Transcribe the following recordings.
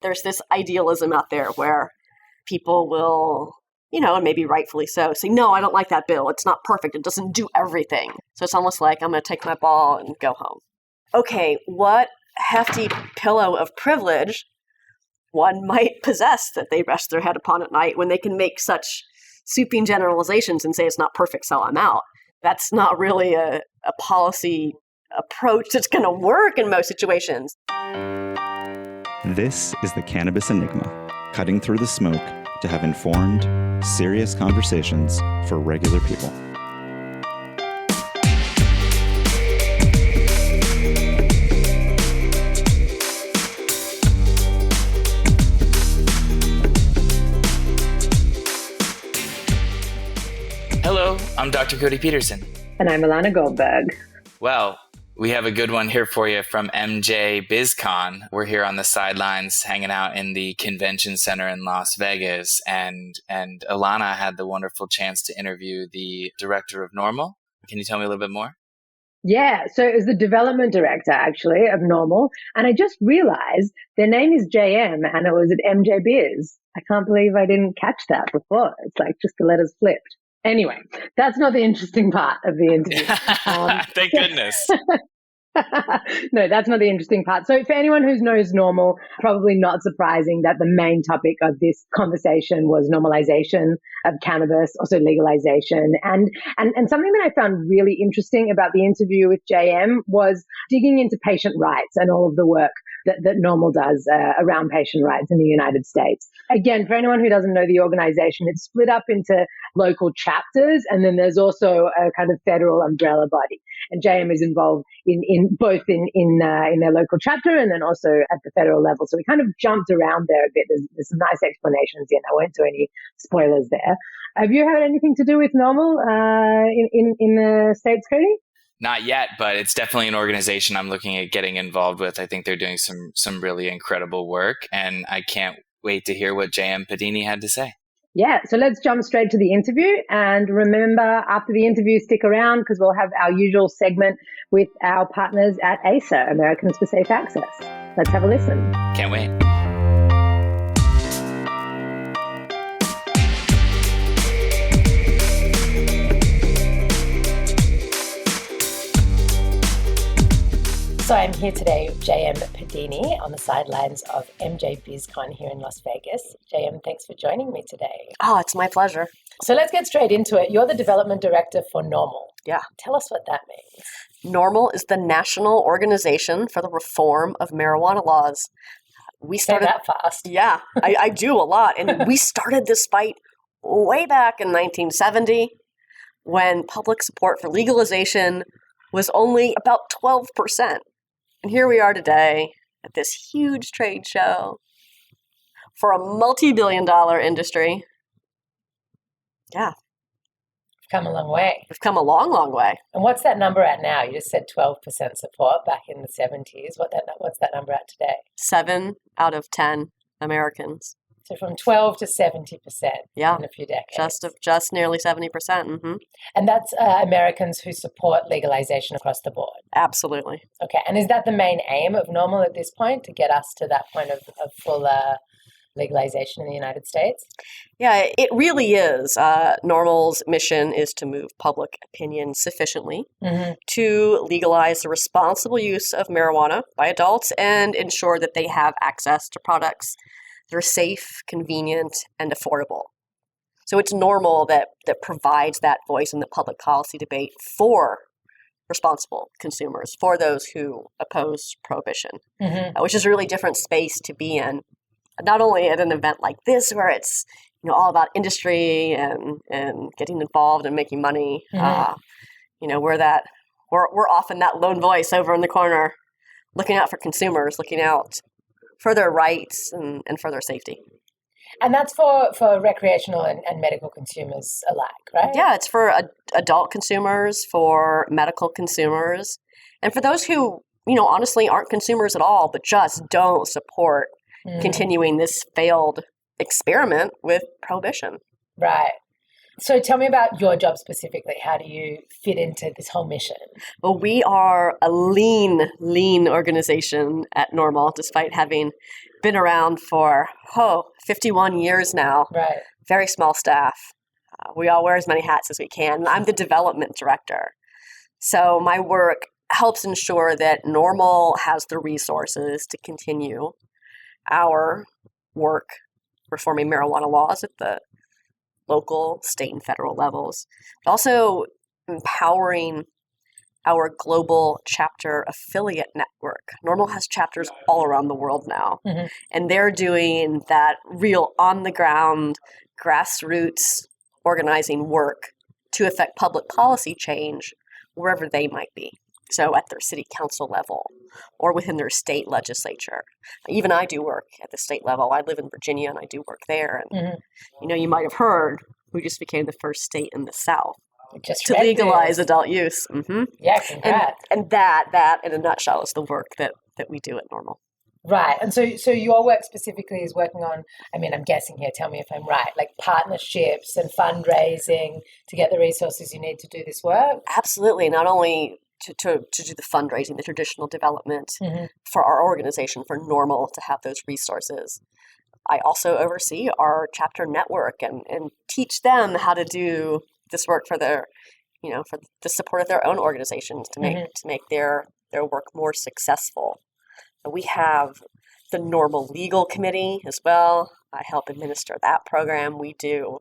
there's this idealism out there where people will, and maybe rightfully so, say, no, I don't like that bill. It's not perfect. It doesn't do everything. So it's almost like I'm going to take my ball and go home. Okay, what hefty pillow of privilege one might possess that they rest their head upon at night when they can make such sweeping generalizations and say it's not perfect, so I'm out. That's not really a policy approach that's going to work in most situations. This is the Cannabis Enigma, cutting through the smoke to have informed, serious conversations for regular people. Hello, I'm Dr. Cody Peterson. And I'm Alana Goldberg. Well, we have a good one here for you from MJ BizCon. We're here on the sidelines hanging out in the convention center in Las Vegas. And Alana had the wonderful chance to interview the director of NORML. Can you tell me a little bit more? Yeah, so it was the development director, actually, of NORML. And I just realized their name is JM and it was at MJ Biz. I can't believe I didn't catch that before. It's like just the letters flipped. Anyway, that's not the interesting part of the interview. Thank goodness. No, that's not the interesting part. So for anyone who knows NORML, probably not surprising that the main topic of this conversation was normalization of cannabis, also legalization. And something that I found really interesting about the interview with JM was digging into patient rights and all of the work that NORML does around patient rights in the United States. Again, for anyone who doesn't know the organization, it's split up into local chapters, and then there's also a kind of federal umbrella body. And JM is involved in both in their local chapter and then also at the federal level. So we kind of jumped around there a bit. There's some nice explanations in. I won't do any spoilers there. Have you had anything to do with NORML in the States, Cody? Not yet, but it's definitely an organization I'm looking at getting involved with. I think they're doing some really incredible work, and I can't wait to hear what JM Pedini had to say. Yeah, so let's jump straight to the interview. And remember, after the interview, stick around because we'll have our usual segment with our partners at ASA, Americans for Safe Access. Let's have a listen. Can't wait. So I'm here today with JM Pedini on the sidelines of MJ BizCon here in Las Vegas. JM, thanks for joining me today. Oh, it's my pleasure. So let's get straight into it. You're the development director for NORML. Yeah. Tell us what that means. NORML is the National Organization for the Reform of Marijuana Laws. We started that fast. Yeah, I do a lot. And we started this fight way back in 1970 when public support for legalization was only about 12%. And here we are today at this huge trade show for a multi-billion-dollar industry. Yeah. We've come a long way. We've come a long, long way. And what's that number at now? You just said 12% support back in the 70s. What's that number at today? 7 out of 10 Americans. So from 12 to 70% yeah. in a few decades. Just nearly 70%. Mm-hmm. And that's Americans who support legalization across the board? Absolutely. Okay. And is that the main aim of NORML at this point, to get us to that point of full legalization in the United States? Yeah, it really is. NORML's mission is to move public opinion sufficiently to legalize the responsible use of marijuana by adults and ensure that they have access to products that are safe, convenient, and affordable. So it's NORML that provides that voice in the public policy debate for responsible consumers, for those who oppose prohibition, which is a really different space to be in. Not only at an event like this, where it's all about industry and getting involved and making money. We're often that lone voice over in the corner, looking out for consumers, looking out for their rights and for their safety. And that's for recreational and medical consumers alike, right? Yeah, it's for adult consumers, for medical consumers, and for those who, honestly aren't consumers at all, but just don't support continuing this failed experiment with prohibition. Right. So tell me about your job specifically. How do you fit into this whole mission? Well, we are a lean organization at NORML, despite having been around for 51 years now. Right. Very small staff. We all wear as many hats as we can. I'm the development director. So my work helps ensure that NORML has the resources to continue our work reforming marijuana laws at the local, state, and federal levels, but also empowering our global chapter affiliate network. NORML has chapters all around the world now, and they're doing that real on-the-ground, grassroots organizing work to affect public policy change wherever they might be. So at their city council level or within their state legislature. Even I do work at the state level. I live in Virginia and I do work there. And, you might have heard we just became the first state in the South to legalize adult use. Yeah, congrats. And that in a nutshell is the work that we do at NORML. Right. And so your work specifically is working on, I'm guessing here, tell me if I'm right, like partnerships and fundraising to get the resources you need to do this work? Absolutely. Not only to do the fundraising, the traditional development for our organization, for NORML to have those resources. I also oversee our chapter network and teach them how to do this work for their, for the support of their own organizations to make their work more successful. We have the NORML Legal Committee as well. I help administer that program. We do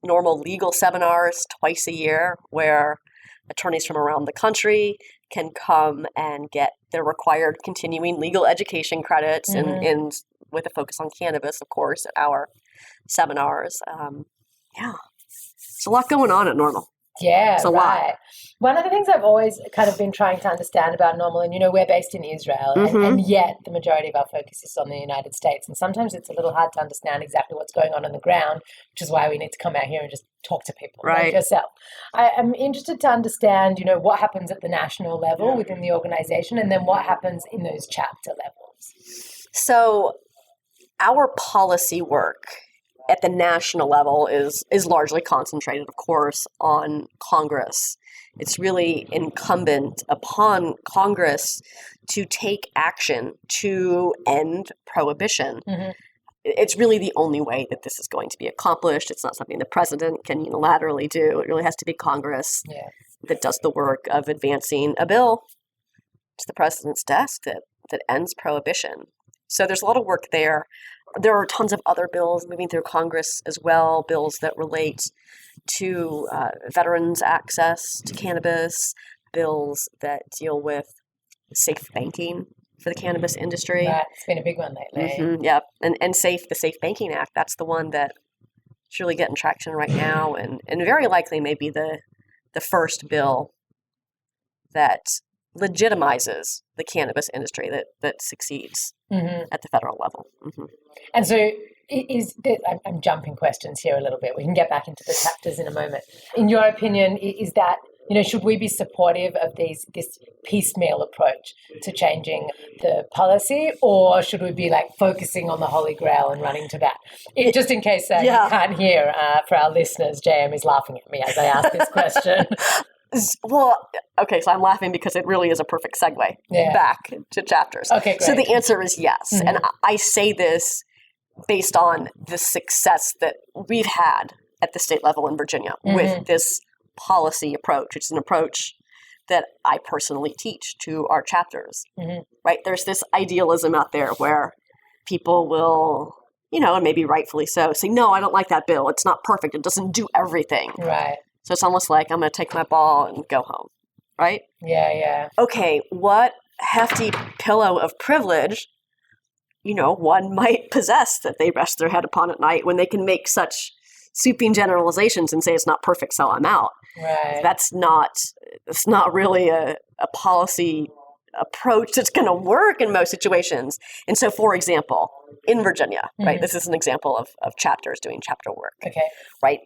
NORML legal seminars twice a year where attorneys from around the country can come and get their required continuing legal education credits and with a focus on cannabis, of course, at our seminars. There's a lot going on at NORML. Yeah, it's a lot. One of the things I've always kind of been trying to understand about NORML, and we're based in Israel, and yet the majority of our focus is on the United States. And sometimes it's a little hard to understand exactly what's going on the ground, which is why we need to come out here and just talk to people like yourself. I am interested to understand, what happens at the national level within the organization, and then what happens in those chapter levels. So our policy work at the national level is largely concentrated, of course, on Congress. It's really incumbent upon Congress to take action to end prohibition. It's really the only way that this is going to be accomplished. It's not something the president can unilaterally do. It really has to be Congress that does the work of advancing a bill to the president's desk that ends prohibition. So there's a lot of work there. There are tons of other bills moving through Congress as well, bills that relate to veterans' access to cannabis, bills that deal with safe banking for the cannabis industry. It's been a big one lately. And the Safe Banking Act, that's the one that's really getting traction right now and very likely may be the first bill that legitimizes the cannabis industry that succeeds at the federal level. And so I'm jumping questions here a little bit. We can get back into the chapters in a moment. In your opinion, is that, should we be supportive of this piecemeal approach to changing the policy, or should we be focusing on the holy grail and running to that? Just in case you can't hear, for our listeners, JM is laughing at me as I ask this question. Well, okay, so I'm laughing because it really is a perfect segue back to chapters. Okay, great. So the answer is yes. And I say this based on the success that we've had at the state level in Virginia with this policy approach. It's an approach that I personally teach to our chapters, right? There's this idealism out there where people will, and maybe rightfully so, say, no, I don't like that bill. It's not perfect. It doesn't do everything. Right. So it's almost like I'm going to take my ball and go home, right? Yeah. Okay, what hefty pillow of privilege, one might possess that they rest their head upon at night when they can make such sweeping generalizations and say it's not perfect, so I'm out. Right. That's not really a policy approach that's going to work in most situations. And so, for example, in Virginia, right, this is an example of chapters doing chapter work. Okay. Right?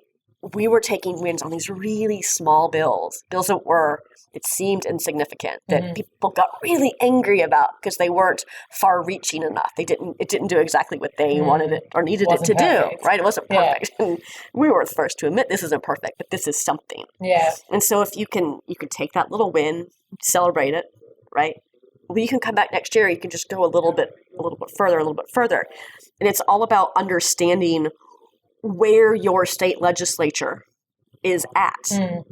We were taking wins on these really small bills that seemed insignificant, that people got really angry about because they weren't far-reaching enough. It didn't do exactly what they wanted it or needed it to do, right? It wasn't perfect. And we were the first to admit this isn't perfect, but this is something. Yeah. And so if you could take that little win, celebrate it, right? well, you can come back next year. You can just go a little bit further. And it's all about understanding where your state legislature is at.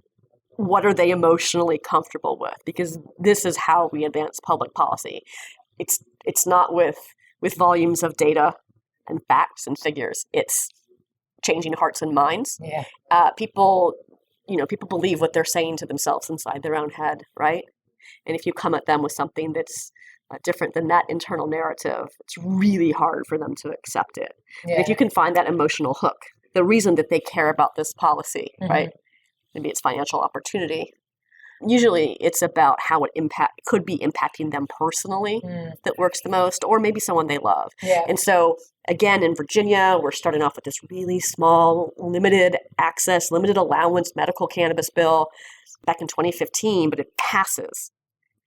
What are they emotionally comfortable with? Because this is how we advance public policy. It's not with volumes of data and facts and figures. It's changing hearts and minds. Yeah. People believe what they're saying to themselves inside their own head, right? And if you come at them with something that's different than that internal narrative, it's really hard for them to accept it. Yeah. And if you can find that emotional hook, the reason that they care about this policy, right? Maybe it's financial opportunity. Usually it's about how it could be impacting them personally that works the most, or maybe someone they love. Yeah. And so, again, in Virginia, we're starting off with this really small, limited access, limited allowance medical cannabis bill back in 2015, but it passes.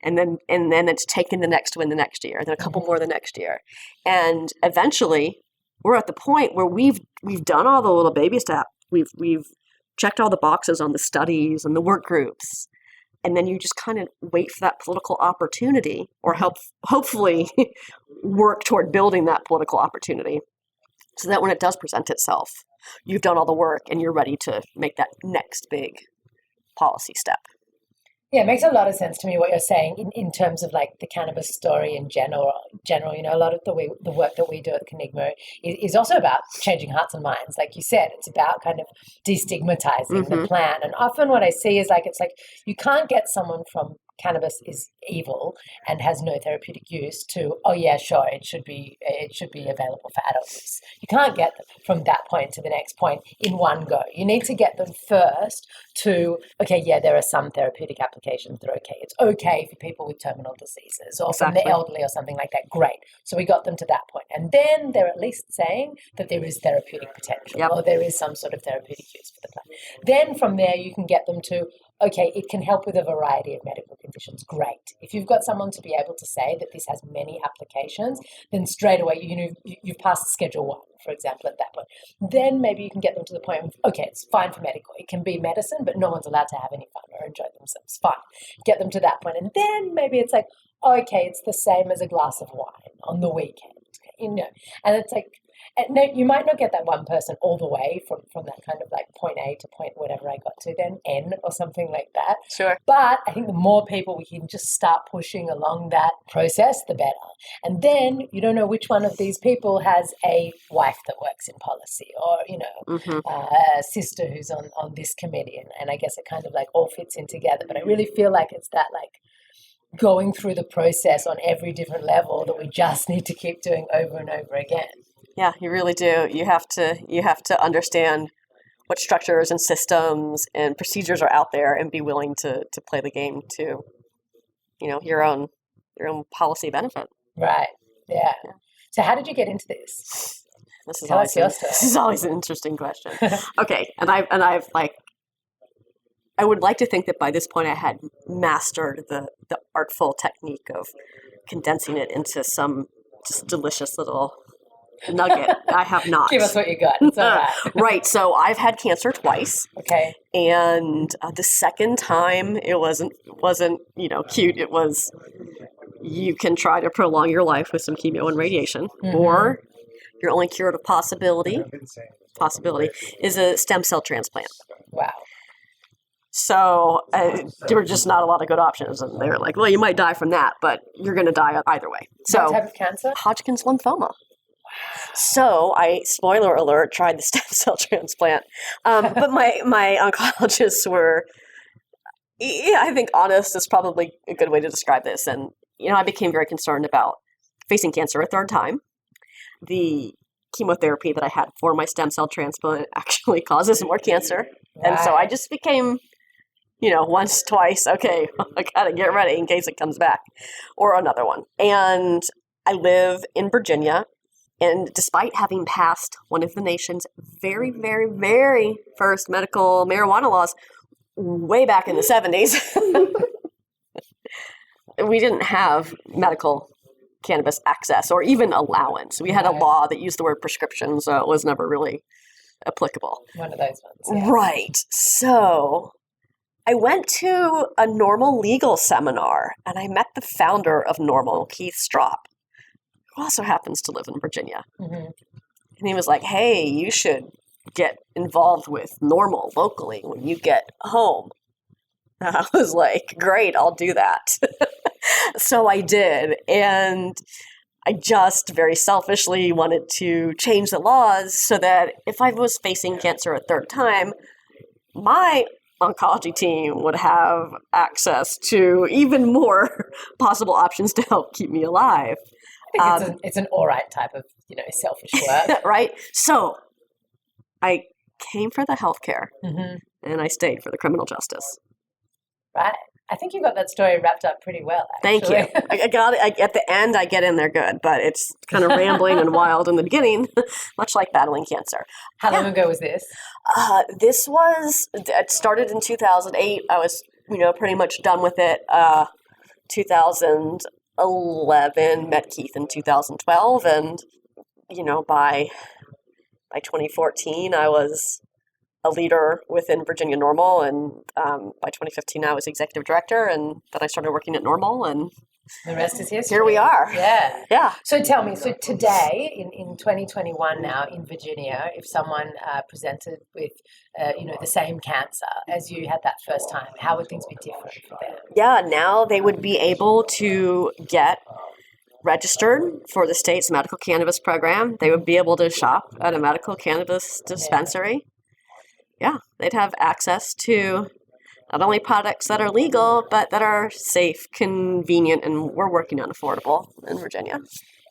And then it's taken the next one the next year, then a couple more the next year. And eventually, we're at the point where we've done all the little baby steps. We've checked all the boxes on the studies and the work groups. And then you just kind of wait for that political opportunity, or hopefully work toward building that political opportunity, so that when it does present itself, you've done all the work and you're ready to make that next big policy step. Yeah, it makes a lot of sense to me what you're saying in terms of like the cannabis story in general. You know, a lot of the work that we do at Enigma is also about changing hearts and minds. Like you said, it's about kind of destigmatizing the plant. And often what I see is like, it's like you can't get someone from cannabis is evil and has no therapeutic use to, oh yeah, sure, it should be available for adult use. You can't get them from that point to the next point in one go. You need to get them first to, okay, yeah, there are some therapeutic applications that are okay. It's okay for people with terminal diseases or from the elderly or something like that. Great. So we got them to that point. And then they're at least saying that there is therapeutic potential or there is some sort of therapeutic use for the plant. Then from there, you can get them to, okay, it can help with a variety of medical conditions. Great. If you've got someone to be able to say that this has many applications, then straight away you've passed Schedule 1, for example, at that point. Then maybe you can get them to the point of, okay, it's fine for medical. It can be medicine, but no one's allowed to have any fun or enjoy themselves. Fine. Get them to that point. And then maybe it's like, okay, it's the same as a glass of wine on the weekend. You know, and it's like, and no, you might not get that one person all the way from that kind of like point A to point whatever I got to, then N or something like that. Sure. But I think the more people we can just start pushing along that process, the better. And then you don't know which one of these people has a wife that works in policy or, you know, a sister who's on this committee. And I guess it kind of like all fits in together. But I really feel like it's that like going through the process on every different level that we just need to keep doing over and over again. Yeah, you really do. You have to understand what structures and systems and procedures are out there and be willing to play the game to, you know, your own policy benefit. Right. Yeah. So how did you get into this? Tell us your story. This is always an interesting question. Okay, and I've like, I would like to think that by this point I had mastered the artful technique of condensing it into some just delicious little nugget. I have not. Give us what you got. It's all right. Right. So I've had cancer twice. Okay. And the second time it wasn't cute. It was, you can try to prolong your life with some chemo and radiation, or your only curative possibility is a stem cell transplant. Wow. So there were just not a lot of good options, and they were like, well, you might die from that, but you're going to die either way. So what type of cancer? Hodgkin's lymphoma. So spoiler alert, tried the stem cell transplant. But my oncologists were, I think honest is probably a good way to describe this. And, I became very concerned about facing cancer a third time. The chemotherapy that I had for my stem cell transplant actually causes more cancer. Right. And so I just became, once, twice, okay, I got to get ready in case it comes back, or another one. And I live in Virginia. And despite having passed one of the nation's very, very, very first medical marijuana laws way back in the 70s, we didn't have medical cannabis access or even allowance. We had a law that used the word prescription, so it was never really applicable. One of those ones. Yeah. Right. So I went to a NORML legal seminar, and I met the founder of NORML, Keith Straub, who also happens to live in Virginia. Mm-hmm. And he was like, hey, you should get involved with NORML locally when you get home. And I was like, great, I'll do that. So I did. And I just very selfishly wanted to change the laws so that if I was facing cancer a third time, my oncology team would have access to even more possible options to help keep me alive. I think it's an all right type of, selfish work. Right? So I came for the healthcare, Mm-hmm. and I stayed for the criminal justice. Right. I think you got that story wrapped up pretty well, actually. Thank you. I got it. At the end, I get in there good, but it's kind of rambling and wild in the beginning, much like battling cancer. How long ago was this? It started in 2008. I was, pretty much done with it. 2011, met Keith in 2012. And, by 2014, I was a leader within Virginia NORML, and by 2015 I was executive director, and then I started working at NORML, and the rest is history. Here we are. Yeah. So tell me, today in 2021 now in Virginia, if someone presented with the same cancer as you had that first time, how would things be different for them? Yeah, now they would be able to get registered for the state's medical cannabis program. They would be able to shop at a medical cannabis dispensary. Yeah, they'd have access to not only products that are legal, but that are safe, convenient, and we're working on affordable in Virginia.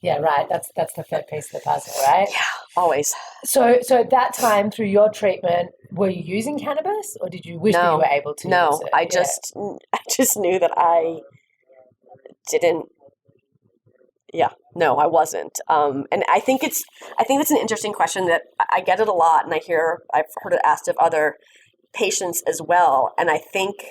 Yeah, right. That's the third piece of the puzzle, right? Yeah, always. So at that time, through your treatment, were you using cannabis, or did you wish that you were able to use it? I just knew that I didn't. Yeah, no, I wasn't. And I think it's an interesting question that I get it a lot, and I've heard it asked of other patients as well. And I think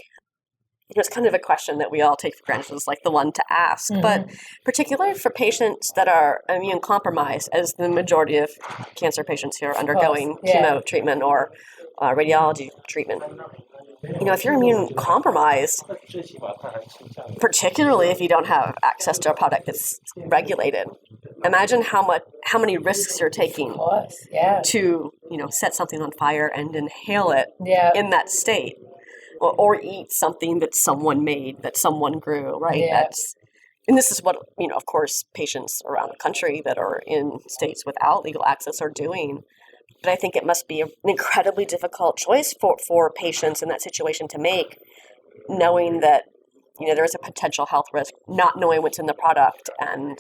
it's kind of a question that we all take for granted as like the one to ask, Mm-hmm. but particularly for patients that are immune compromised, as the majority of cancer patients here are undergoing chemo treatment or radiology treatment. If you're immune compromised, particularly if you don't have access to a product that's regulated, imagine how many risks you're taking to, set something on fire and inhale it in that state, or eat something that someone made, that someone grew, right? Yeah. And this is what, of course, patients around the country that are in states without legal access are doing. But I think it must be an incredibly difficult choice for patients in that situation to make, knowing that, there is a potential health risk, not knowing what's in the product. And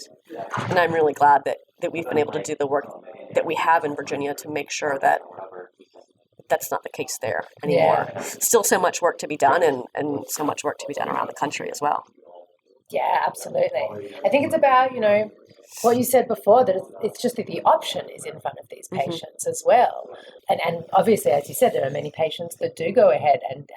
I'm really glad that we've been able to do the work that we have in Virginia to make sure that that's not the case there anymore. Yeah. Still so much work to be done, and so much work to be done around the country as well. Yeah, absolutely. I think it's about, what you said before, that it's just that the option is in front of these patients as well. And obviously, as you said, there are many patients that do go ahead and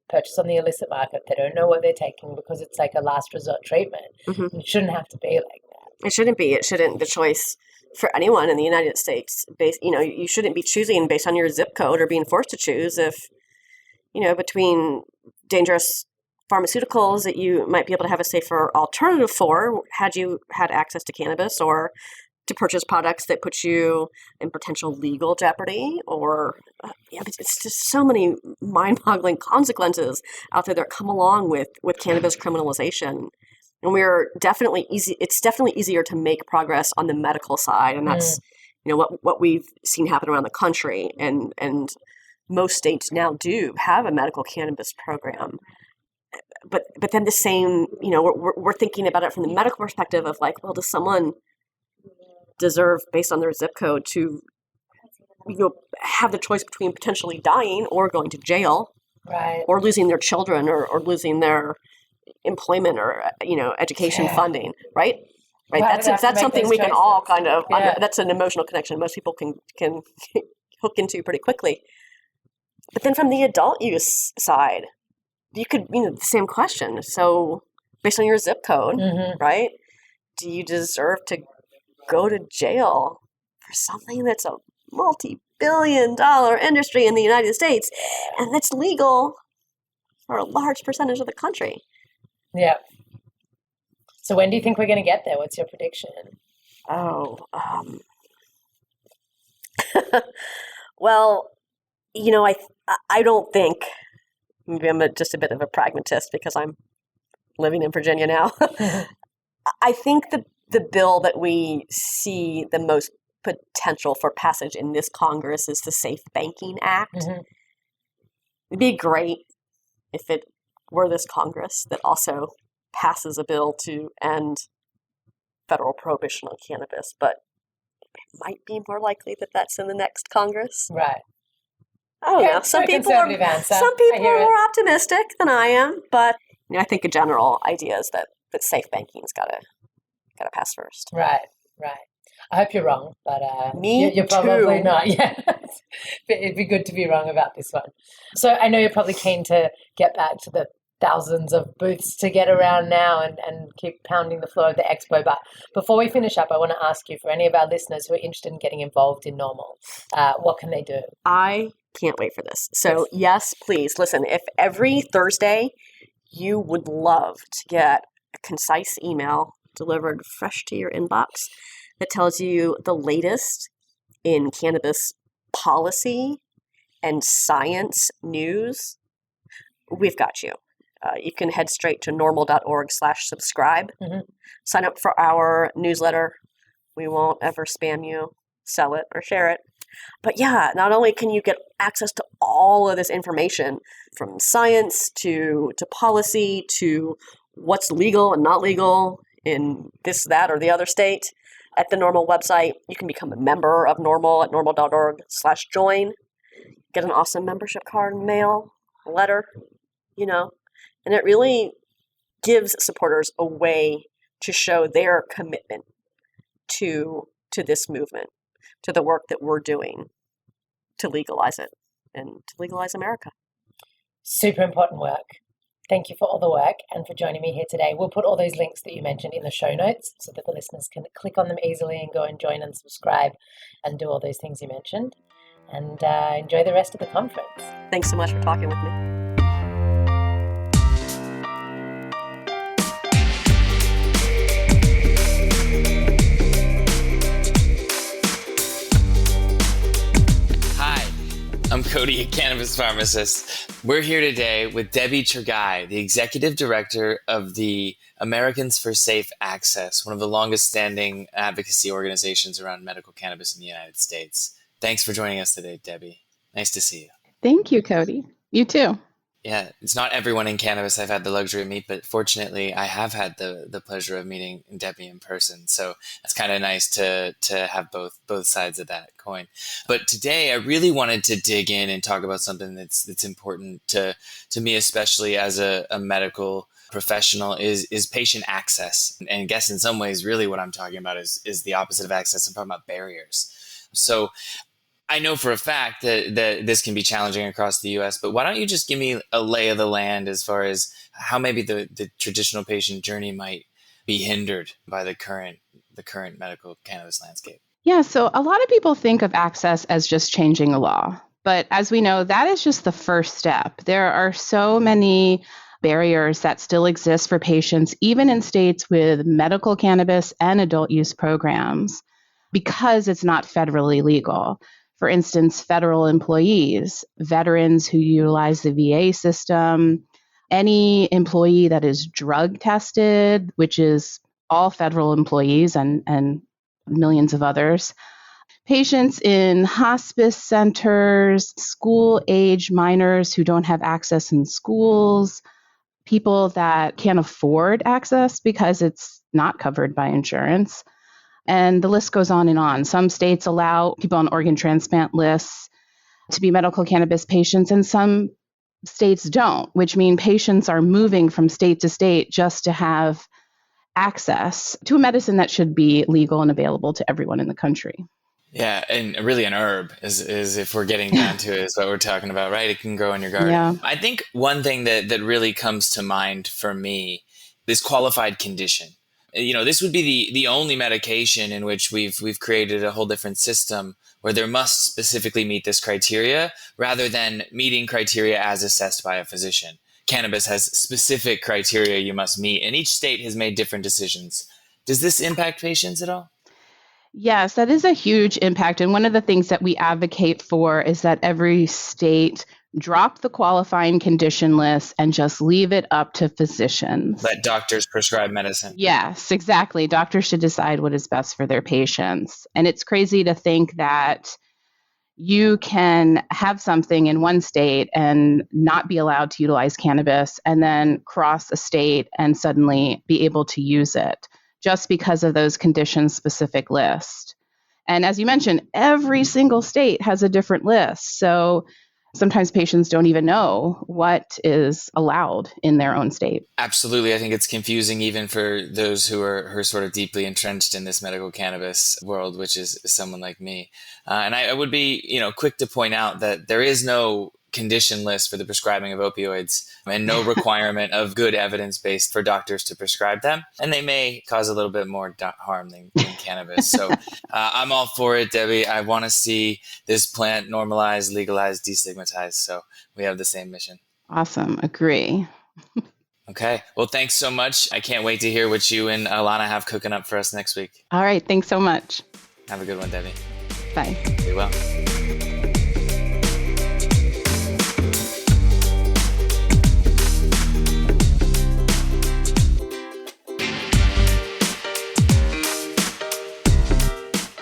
purchase on the illicit market. They don't know what they're taking because it's like a last resort treatment. Mm-hmm. It shouldn't have to be like that. It shouldn't be. It shouldn't. The choice for anyone in the United States, you shouldn't be choosing based on your zip code or being forced to choose if, between dangerous pharmaceuticals that you might be able to have a safer alternative for had you had access to cannabis, or to purchase products that put you in potential legal jeopardy, or it's just so many mind-boggling consequences out there that come along with cannabis criminalization. And it's definitely easier to make progress on the medical side, and that's what we've seen happen around the country, and most states now do have a medical cannabis program. But then the same, we're thinking about it from the medical perspective of like, well, does someone deserve, based on their zip code, to have the choice between potentially dying or going to jail, right, or losing their children, or losing their employment, or education funding, right? That's something we can all kind of that's an emotional connection most people can hook into pretty quickly. But then from the adult use side, you could, the same question. So based on your zip code, right, do you deserve to go to jail for something that's a multi-billion-dollar industry in the United States, and that's legal for a large percentage of the country. Yeah. So when do you think we're going to get there? What's your prediction? Oh, well, I don't think, maybe I'm just a bit of a pragmatist because I'm living in Virginia now. I think the bill that we see the most potential for passage in this Congress is the Safe Banking Act. Mm-hmm. It'd be great if it were this Congress that also passes a bill to end federal prohibition on cannabis, but it might be more likely that that's in the next Congress. Right. I don't know. Some people are more optimistic than I am, but I think a general idea is that safe banking's gotta pass first. Right. I hope you're wrong, but you're too. Probably not. Yeah, it'd be good to be wrong about this one. So I know you're probably keen to get back to the thousands of booths to get around now and keep pounding the floor of the expo. But before we finish up, I want to ask you, for any of our listeners who are interested in getting involved in NORML, what can they do? I can't wait for this. So yes, please listen. If every Thursday you would love to get a concise email delivered fresh to your inbox that tells you the latest in cannabis policy and science news, we've got you. You can head straight to norml.org/subscribe. Mm-hmm. Sign up for our newsletter. We won't ever spam you, sell it, or share it. But yeah, not only can you get access to all of this information, from science to policy to what's legal and not legal in this, that, or the other state, at the NORML website, you can become a member of NORML at norml.org/join. Get an awesome membership card in the mail, a letter, and it really gives supporters a way to show their commitment to this movement, to the work that we're doing to legalize it and to legalize America. Super important work. Thank you for all the work and for joining me here today. We'll put all those links that you mentioned in the show notes so that the listeners can click on them easily and go and join and subscribe and do all those things you mentioned. And enjoy the rest of the conference. Thanks so much for talking with me. I'm Cody, a cannabis pharmacist. We're here today with Debbie Turgai, the Executive Director of the Americans for Safe Access, one of the longest-standing advocacy organizations around medical cannabis in the United States. Thanks for joining us today, Debbie. Nice to see you. Thank you, Cody. You too. Yeah, it's not everyone in cannabis I've had the luxury of meeting, but fortunately I have had the pleasure of meeting Debbie in person. So it's kind of nice to have both sides of that coin. But today I really wanted to dig in and talk about something that's important to me, especially as a medical professional, is patient access. And I guess in some ways, really what I'm talking about is the opposite of access. I'm talking about barriers. So I know for a fact that this can be challenging across the U.S., but why don't you just give me a lay of the land as far as how maybe the traditional patient journey might be hindered by the current medical cannabis landscape? Yeah, so a lot of people think of access as just changing a law. But as we know, that is just the first step. There are so many barriers that still exist for patients, even in states with medical cannabis and adult use programs, because it's not federally legal. For instance, federal employees, veterans who utilize the VA system, any employee that is drug tested, which is all federal employees and millions of others, patients in hospice centers, school-age minors who don't have access in schools, people that can't afford access because it's not covered by insurance. And the list goes on and on. Some states allow people on organ transplant lists to be medical cannabis patients, and some states don't, which means patients are moving from state to state just to have access to a medicine that should be legal and available to everyone in the country. Yeah, and really an herb is if we're getting down to it, is what we're talking about, right? It can grow in your garden. Yeah. I think one thing that really comes to mind for me is qualified condition. This would be the only medication in which we've created a whole different system where there must specifically meet this criteria rather than meeting criteria as assessed by a physician. cannabis has specific criteria you must meet, and each state has made different decisions. Does this impact patients at all? Yes, that is a huge impact. And one of the things that we advocate for is that every state drop the qualifying condition list and just leave it up to physicians. Let doctors prescribe medicine. Yes, exactly. Doctors should decide what is best for their patients. And it's crazy to think that you can have something in one state and not be allowed to utilize cannabis, and then cross a state and suddenly be able to use it just because of those condition-specific lists. And as you mentioned, every single state has a different list. So sometimes patients don't even know what is allowed in their own state. Absolutely. I think it's confusing even for those who are sort of deeply entrenched in this medical cannabis world, which is someone like me. And I would be, quick to point out that there is no condition list for the prescribing of opioids and no requirement of good evidence based for doctors to prescribe them. And they may cause a little bit more harm than cannabis. So I'm all for it, Debbie. I want to see this plant normalized, legalized, destigmatized. So we have the same mission. Awesome. Agree. Okay. Well, thanks so much. I can't wait to hear what you and Alana have cooking up for us next week. All right. Thanks so much. Have a good one, Debbie. Bye. Be well.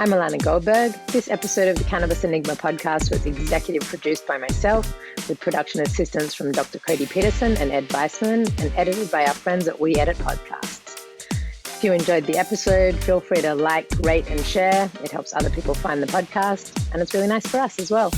I'm Alana Goldberg. This episode of the Cannabis Enigma podcast was executive produced by myself, with production assistance from Dr. Cody Peterson and Ed Weissman, and edited by our friends at We Edit Podcasts. If you enjoyed the episode, feel free to like, rate, and share. It helps other people find the podcast, and it's really nice for us as well.